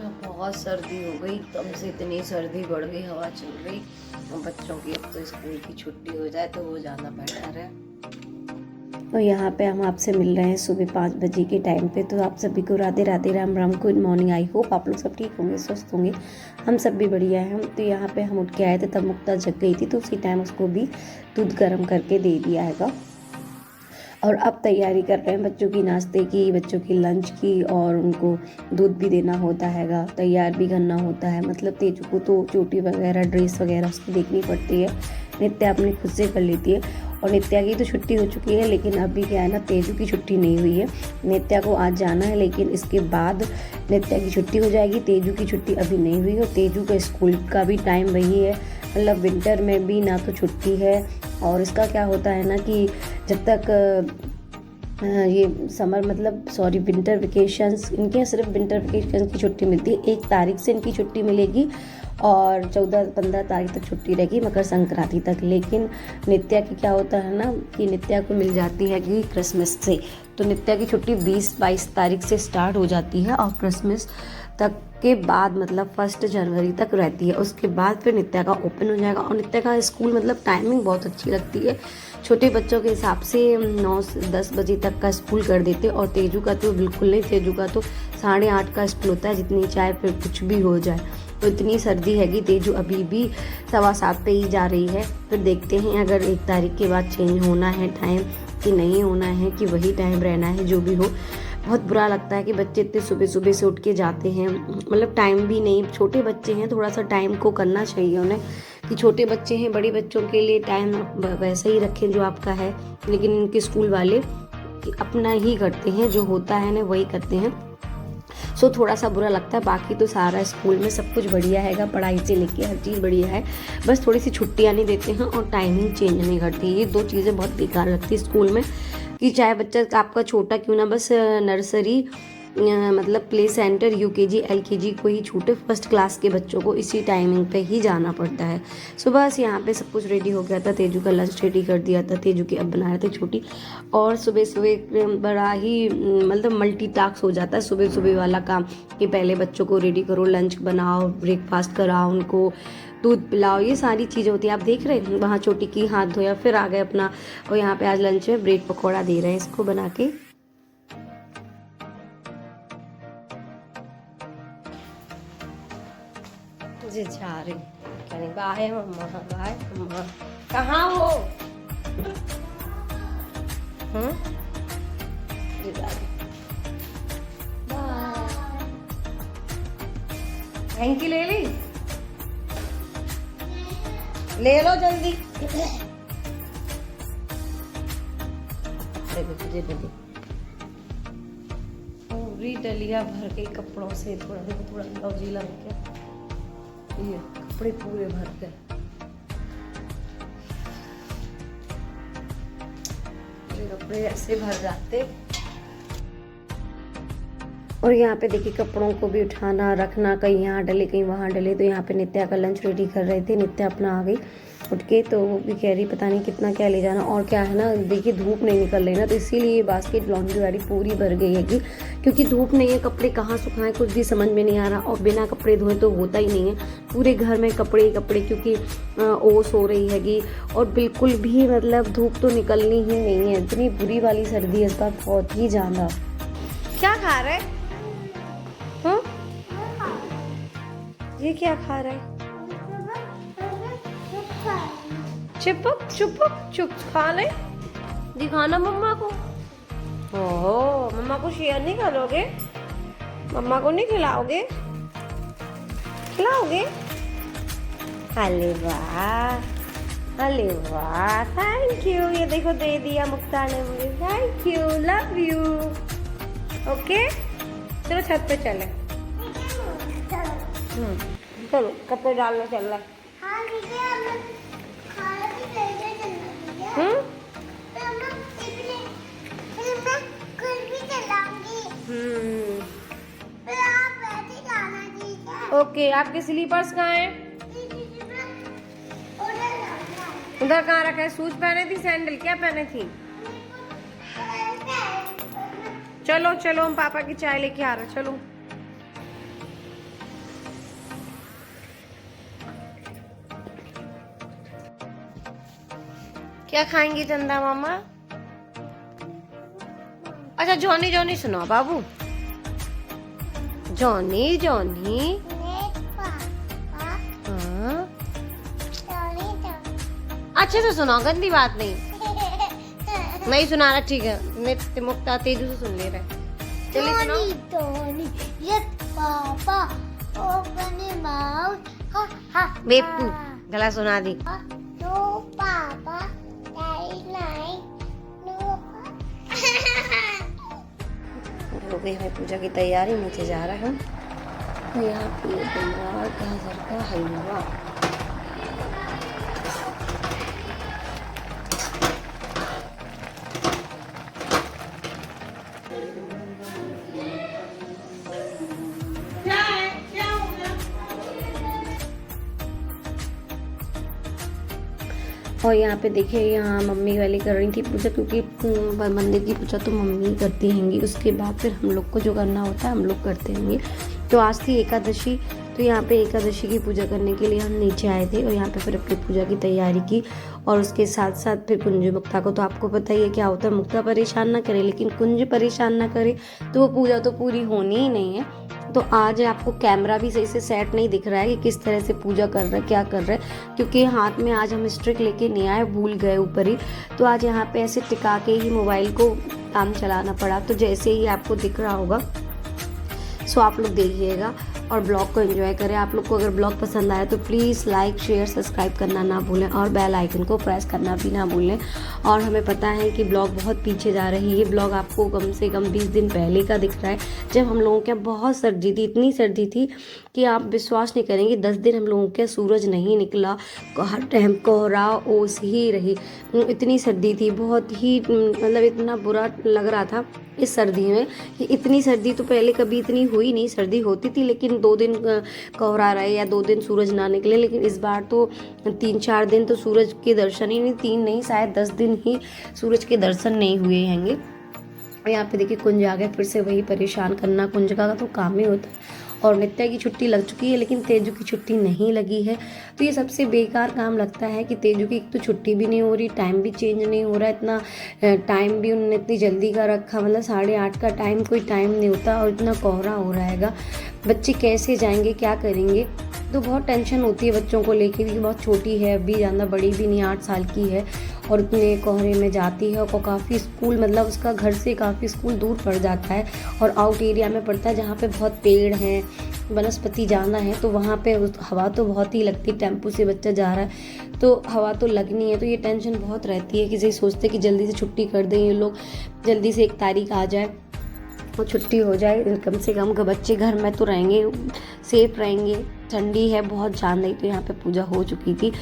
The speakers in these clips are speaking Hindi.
बहुत सर्दी हो गई, कम से इतनी सर्दी बढ़ गई, हवा चल रही। और बच्चों की अब तो स्कूल की छुट्टी हो जाए तो वो ज़्यादा बेटर है। और यहाँ पे हम आपसे मिल रहे हैं सुबह 5 बजे के टाइम पे। तो आप सभी को Radhe Radhe, Ram Ram, good morning. I hope आप लोग सब ठीक होंगे, स्वस्थ होंगे। हम सब भी बढ़िया हैं। हम तो यहाँ पे हम उठ के आए थे, तब मुक्ता जग गई थी, तो उसी टाइम उसको भी दूध गर्म करके दे दिया हैगा। और अब तैयारी कर रहे हैं बच्चों की नाश्ते की, बच्चों की लंच की, और उनको दूध भी देना होता हैगा, तैयार भी करना होता है। मतलब तेजू को तो चोटी वगैरह, ड्रेस वगैरह उसकी देखनी पड़ती है। नित्या अपनी खुद से कर लेती है। और नित्या की तो छुट्टी हो चुकी है, लेकिन अभी क्या है ना, तेजू की छुट्टी नहीं हुई है। नित्या को आज जाना है, लेकिन इसके बाद नित्या की छुट्टी हो जाएगी। तेजू की छुट्टी अभी नहीं हुई है। तेजू का स्कूल का भी टाइम वही है, मतलब विंटर में भी ना तो छुट्टी है। और इसका क्या होता है ना कि जब तक ये समर मतलब सॉरी विंटर वेकेशंस, इनके यहाँ सिर्फ विंटर वेकेशन की छुट्टी मिलती है। 1 तारीख से इनकी छुट्टी मिलेगी और 14-15 तारीख तक छुट्टी रहेगी, मकर संक्रांति तक। लेकिन नित्या की क्या होता है ना कि नित्या को मिल जाती है कि क्रिसमस से, तो नित्या की छुट्टी 20-22 तारीख से स्टार्ट हो जाती है और क्रिसमस तक के बाद मतलब 1 जनवरी तक रहती है। उसके बाद फिर नित्या का ओपन हो जाएगा। और नित्या का स्कूल मतलब टाइमिंग बहुत अच्छी लगती है। छोटे बच्चों के हिसाब से 9 से 10 बजे तक का स्कूल कर देते। और तेजू का तो बिल्कुल नहीं, तेजू का तो 8:30 का स्कूल होता है, जितनी चाहे फिर कुछ भी हो जाए। तो इतनी सर्दी है कि तेजू अभी भी 7:15 पे ही जा रही है। फिर देखते हैं अगर 1 तारीख के बाद चेंज होना है टाइम कि नहीं होना है, कि वही टाइम रहना है, जो भी हो। बहुत बुरा लगता है कि बच्चे इतने सुबह सुबह से उठ के जाते हैं, मतलब टाइम भी नहीं। छोटे बच्चे हैं, थोड़ा सा टाइम को करना चाहिए उन्हें, कि छोटे बच्चे हैं, बड़े बच्चों के लिए टाइम वैसे ही रखें जो आपका है। लेकिन इनके स्कूल वाले अपना ही करते हैं, जो होता है ना वही करते हैं। सो थोड़ा सा बुरा लगता है। बाकी तो सारा स्कूल में सब कुछ बढ़िया हैगा, पढ़ाई से लेके हर चीज़ बढ़िया है। बस थोड़ी सी छुट्टियाँ नहीं देते हैं और टाइमिंग चेंज नहीं करती। ये 2 चीज़ें बहुत बेकार लगती है स्कूल में, कि चाहे बच्चा आपका छोटा क्यों ना, बस नर्सरी मतलब प्ले सेंटर, यूकेजी एलकेजी को ही छूटे, 1st क्लास के बच्चों को इसी टाइमिंग पे ही जाना पड़ता है। सो बस यहाँ पे सब कुछ रेडी हो गया था। तेजू का लंच रेडी कर दिया था, तेजू की अब बना रहे थे छोटी। और सुबह सुबह बड़ा ही मतलब मल्टीटास्क हो जाता है सुबह सुबह वाला काम, कि पहले बच्चों को रेडी करो, लंच बनाओ, ब्रेकफास्ट कराओ, उनको दूध पिलाओ, ये सारी चीज़ें होती है। आप देख रहे हैं वहाँ छोटी की हाथ धोया, फिर आ गए अपना। और यहाँ पे आज लंच में ब्रेड पकौड़ा दे रहे हैं इसको बना के। जी जा रही क्या नहीं, बाय मम्मा, बाय मम्मा। कहाँ हो? जी जा रही। हैंकी ले ली, ले लो जल्दी। देखो तुझे दे दी पूरी डलिया भर के कपड़ों से। थोड़ा देखो, थोड़ा ब्लाउज लग गया, ये कपड़े पूरे भर के। कपड़े ऐसे भर जाते। और यहाँ पे देखिए कपड़ों को भी उठाना रखना, कहीं यहाँ डले कहीं वहाँ डले। तो यहाँ पे नित्या का लंच रेडी कर रहे थे। नित्या अपना आ गई उठ के, तो वो भी कह रही पता नहीं कितना क्या ले जाना। और क्या है ना, देखिए धूप नहीं निकल रही ना, तो इसीलिए ये बास्केट लॉन्ड्री वाली पूरी भर गई है, क्योंकि धूप नहीं है, कपड़े कहाँ सुखाएं कुछ भी समझ में नहीं आ रहा। और बिना कपड़े धोए तो होता ही नहीं है, पूरे घर में कपड़े कपड़े, क्योंकि ओस हो रही हैगी। और बिल्कुल भी मतलब धूप तो निकलनी ही नहीं है। इतनी बुरी वाली सर्दी है इस बार, बहुत ही ज़्यादा। क्या खा रहे? ये क्या खा रहा है? चिपक चुपक चुप खा ले, दिखाना मम्मा को। ओहो, मम्मा को शेयर नहीं करोगे? मम्मा को नहीं खिलाओगे? खिलाओगे? अरे वाह, अरे वाह, थैंक यू। ये देखो दे दिया मुक्ता ने मुझे, thank you, love you. Okay चलो छत पे चले। चलो कपड़े डालने चल रहा है। ओके, आपके स्लीपर्स कहाँ हैं? उधर कहाँ रखा है? शूज पहने थी, सैंडल क्या पहने थी? चलो चलो हम पापा की चाय लेके आ रहे, चलो। क्या खाएंगे चंदा मामा? अच्छा जॉनी जॉनी सुनाओ बाबू। Johnny Johnny. हाँ अच्छे से सुनाओ, गंदी बात नहीं। नहीं सुना रहा, ठीक है। नित्य मुक्ता तेजू से सुन ले रहा है। चलिए सुनाओ। पापा ओपन माउथ बेवकूफ, गला सुना दी। नो पापा नहीं हो गई है पूजा की तैयारी, नीचे जा रहा हूँ। तो यहाँ पे बन रहा है गाजर का हलवा। और यहाँ पे देखिए, यहाँ मम्मी वाली कर रही थी पूजा, क्योंकि मंदिर की पूजा तो मम्मी करती हैंगी, उसके बाद फिर हम लोग को जो करना होता है हम लोग करते हैंगे। तो आज थी एकादशी, तो यहाँ पे एकादशी की पूजा करने के लिए हम नीचे आए थे और यहाँ पे फिर अपनी पूजा की तैयारी की। और उसके साथ साथ फिर कुंज मुक्ता को तो आपको पता ही है क्या होता है, मुक्ता परेशान ना करे लेकिन कुंज परेशान ना करे तो वो पूजा तो पूरी होनी ही नहीं है। तो आज आपको कैमरा भी सही से सेट नहीं दिख रहा है कि किस तरह से पूजा कर रहा है, क्या कर रहा है, क्योंकि हाथ में आज हम स्ट्रिक लेके नहीं आए, भूल गए ऊपर ही। तो आज यहाँ पे ऐसे टिका के ही मोबाइल को काम चलाना पड़ा। तो जैसे ही आपको दिख रहा होगा सो आप लोग देखिएगा और ब्लॉग को एंजॉय करें। आप लोग को अगर ब्लॉग पसंद आए तो प्लीज़ लाइक शेयर सब्सक्राइब करना ना भूलें और बेल आइकन को प्रेस करना भी ना भूलें। और हमें पता है कि ब्लॉग बहुत पीछे जा रही है। ये ब्लॉग आपको कम से कम 20 दिन पहले का दिख रहा है, जब हम लोगों के यहाँ बहुत सर्दी थी, इतनी सर्दी थी कि आप विश्वास नहीं करेंगे, 10 दिन हम लोगों के सूरज नहीं निकला, हर टाइम कोहरा ओस ही रही, इतनी सर्दी थी, बहुत ही मतलब इतना बुरा लग रहा था इस सर्दी में कि इतनी सर्दी तो पहले कभी इतनी हुई नहीं। सर्दी होती थी लेकिन 2 दिन कोहरा रहे या 2 दिन सूरज ना निकले, लेकिन इस बार तो 3-4 दिन तो सूरज के दर्शन ही नहीं, 3 नहीं शायद 10 दिन ही सूरज के दर्शन नहीं हुए हैंगे। यहाँ पे देखिए कुंज आ गया, फिर से वही परेशान करना, कुंज का तो काम ही होता है। और नित्या की छुट्टी लग चुकी है लेकिन तेजू की छुट्टी नहीं लगी है। तो ये सबसे बेकार काम लगता है कि तेजू की एक तो छुट्टी भी नहीं हो रही, टाइम भी चेंज नहीं हो रहा, इतना टाइम भी उन्होंने इतनी जल्दी का रखा, मतलब 8:30 का टाइम कोई टाइम नहीं होता और इतना कोहरा हो रहा हैगा। बच्चे कैसे जाएंगे, क्या करेंगे, तो बहुत टेंशन होती है बच्चों को लेके भी। बहुत छोटी है अभी, ज़्यादा बड़ी भी नहीं, 8 साल की है और इतने कोहरे में जाती है। और काफ़ी स्कूल मतलब उसका घर से काफ़ी स्कूल दूर पड़ जाता है और आउट एरिया में पड़ता है जहाँ पे बहुत पेड़ हैं, वनस्पति जाना है, तो वहाँ पे हवा तो बहुत ही लगती है। टेम्पू से बच्चा जा रहा है तो हवा तो लगनी है, तो ये टेंशन बहुत रहती है। किसी सोचते कि जल्दी से छुट्टी कर दें ये लोग, जल्दी से 1 तारीख आ जाए और छुट्टी हो जाए, कम से कम बच्चे घर में तो रहेंगे, सेफ रहेंगे। ठंडी है बहुत ज़्यादा ही। तो यहाँ पे पूजा हो चुकी थी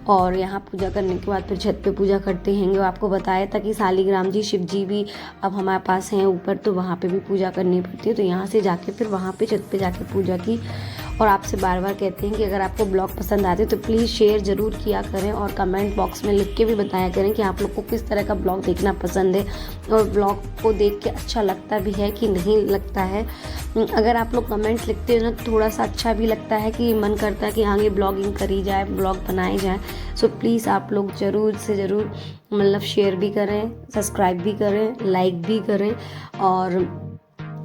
और यहाँ पूजा करने के बाद फिर छत पे पूजा करते हैं। आपको बताया था कि शालिग्राम जी, शिव जी भी अब हमारे पास हैं ऊपर, तो वहाँ पे भी पूजा करनी पड़ती है। तो यहाँ से जाके फिर वहाँ पे छत पे जाके पूजा की। और आपसे बार बार कहते हैं कि अगर आपको ब्लॉग पसंद आते तो प्लीज़ शेयर ज़रूर किया करें और कमेंट बॉक्स में लिख के भी बताया करें कि आप लोग को किस तरह का ब्लॉग देखना पसंद है और ब्लॉग को देख के अच्छा लगता भी है कि नहीं लगता है। अगर आप लोग कमेंट लिखते हो ना तो थोड़ा सा अच्छा भी लगता है कि मन करता है कि आगे ब्लॉगिंग करी जाए, ब्लॉग बनाए जाए। सो प्लीज़ आप लोग ज़रूर से ज़रूर मतलब शेयर भी करें, सब्सक्राइब भी करें, लाइक भी करें। और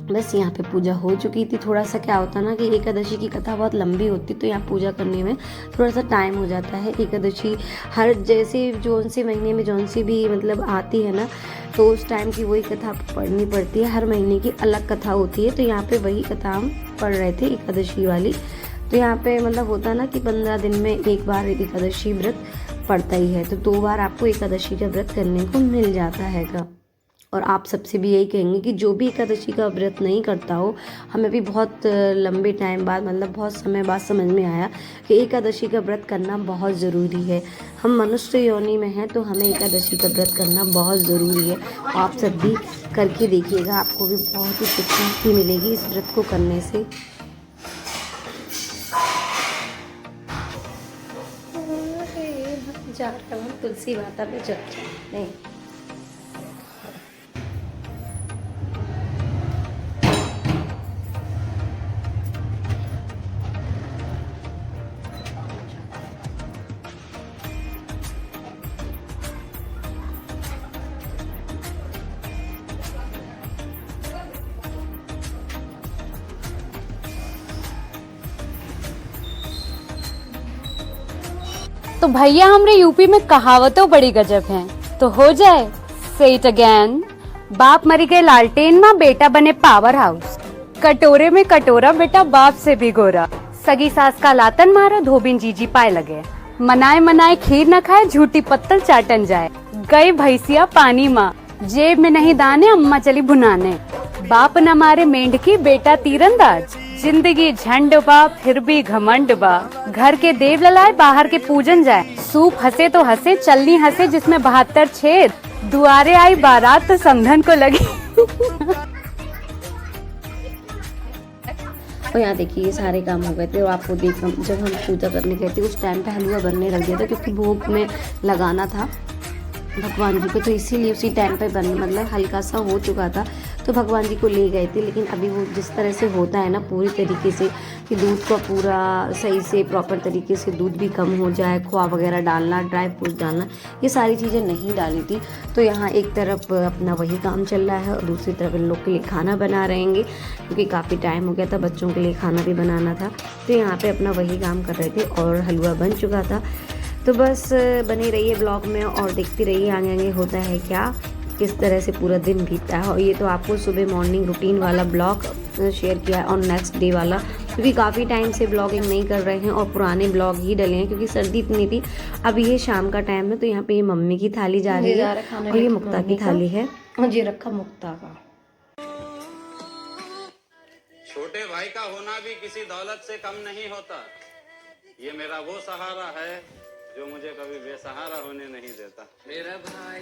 बस यहाँ पे पूजा हो चुकी थी। थोड़ा सा क्या होता है ना कि एकादशी की कथा बहुत लंबी होती, तो यहाँ पूजा करने में थोड़ा सा टाइम हो जाता है। एकादशी हर जैसे जौन से महीने में जौन सी भी मतलब आती है ना, तो उस टाइम की वही कथा पढ़नी पड़ती है। हर महीने की अलग कथा होती है, तो यहाँ पे वही कथा हम पढ़ रहे थे एकादशी वाली। तो यहाँ पे मतलब होता है ना कि 15 दिन में एक बार एकादशी व्रत पड़ता ही है, तो 2 बार आपको एकादशी का व्रत करने को मिल जाता हैगा। और आप सबसे भी यही कहेंगे कि जो भी एकादशी का व्रत नहीं करता हो, हमें भी बहुत लंबे टाइम बाद मतलब बहुत समय बाद समझ में आया कि एकादशी का व्रत करना बहुत ज़रूरी है। हम मनुष्य योनि में हैं तो हमें एकादशी का व्रत करना बहुत ज़रूरी है। आप सब भी करके देखिएगा, आपको भी बहुत ही खुशी मिलेगी इस व्रत को करने से। जा रहा हूँ तुलसी माता पे चर्चा नहीं। तो भैया हमरे यूपी में कहावतों बड़ी गजब हैं, तो हो जाए से इट अगेन। बाप मरी गए लालटेन माँ, बेटा बने पावर हाउस। कटोरे में कटोरा, बेटा बाप से भी गोरा। सगी सास का लातन मारा, धोबिन जीजी पाए लगे। मनाए मनाए खीर न खाए, झूठी पत्तल चाटन जाए। गई भैंसिया पानी माँ, जेब में नहीं दाने, अम्मा चली भुनाने। बाप न मारे मेंढकी, बेटा तीरंदाज। जिंदगी झंड बा, फिर भी घमंड बा। घर के देव ललाए, बाहर के पूजन जाए। सूप हंसे तो हंसे, चलनी हंसे जिसमें 72 छेद। दुआरे आई बारात तो समधन को लगी। और यहाँ देखिए ये सारे काम हो गए थे। और आपको देख, जब हम पूजा करने गए थे उस टाइम पे हलवा बनने लग गया था, क्योंकि भोग में लगाना था भगवान जी को, तो इसीलिए उसी टाइम पे मतलब हल्का सा हो चुका था, तो भगवान जी को ले गए थे। लेकिन अभी वो जिस तरह से होता है ना पूरी तरीके से, कि दूध का पूरा सही से प्रॉपर तरीके से दूध भी कम हो जाए, खोआ वगैरह डालना, ड्राई फ्रूट डालना, ये सारी चीज़ें नहीं डाली थी। तो यहाँ एक तरफ अपना वही काम चल रहा है और दूसरी तरफ इन लोग के लिए खाना बना रहेंगे, क्योंकि काफ़ी टाइम हो गया था, बच्चों के लिए खाना भी बनाना था। तो यहाँ पर अपना वही काम कर रहे थे और हलवा बन चुका था। तो बस बने रहिए ब्लॉग में और देखती रहिए आगे आगे होता है क्या, किस तरह से पूरा दिन बीतता है। और ये तो आपको सुबह मॉर्निंग रूटीन वाला ब्लॉग शेयर किया है और नेक्स्ट डे वाला, क्योंकि काफ़ी टाइम से ब्लॉगिंग नहीं कर रहे हैं और पुराने ब्लॉग ही डले हैं, क्योंकि सर्दी इतनी थी। अब ये शाम का टाइम है, तो यहाँ पे ये मम्मी की थाली जा रही है और ये मुक्ता की थाली है। ये रखा मुक्ता का। छोटे भाई का होना भी किसी दौलत से कम नहीं होता। ये मेरा वो सहारा है जो मुझे कभी बेसहारा होने नहीं देता। मेरा भाई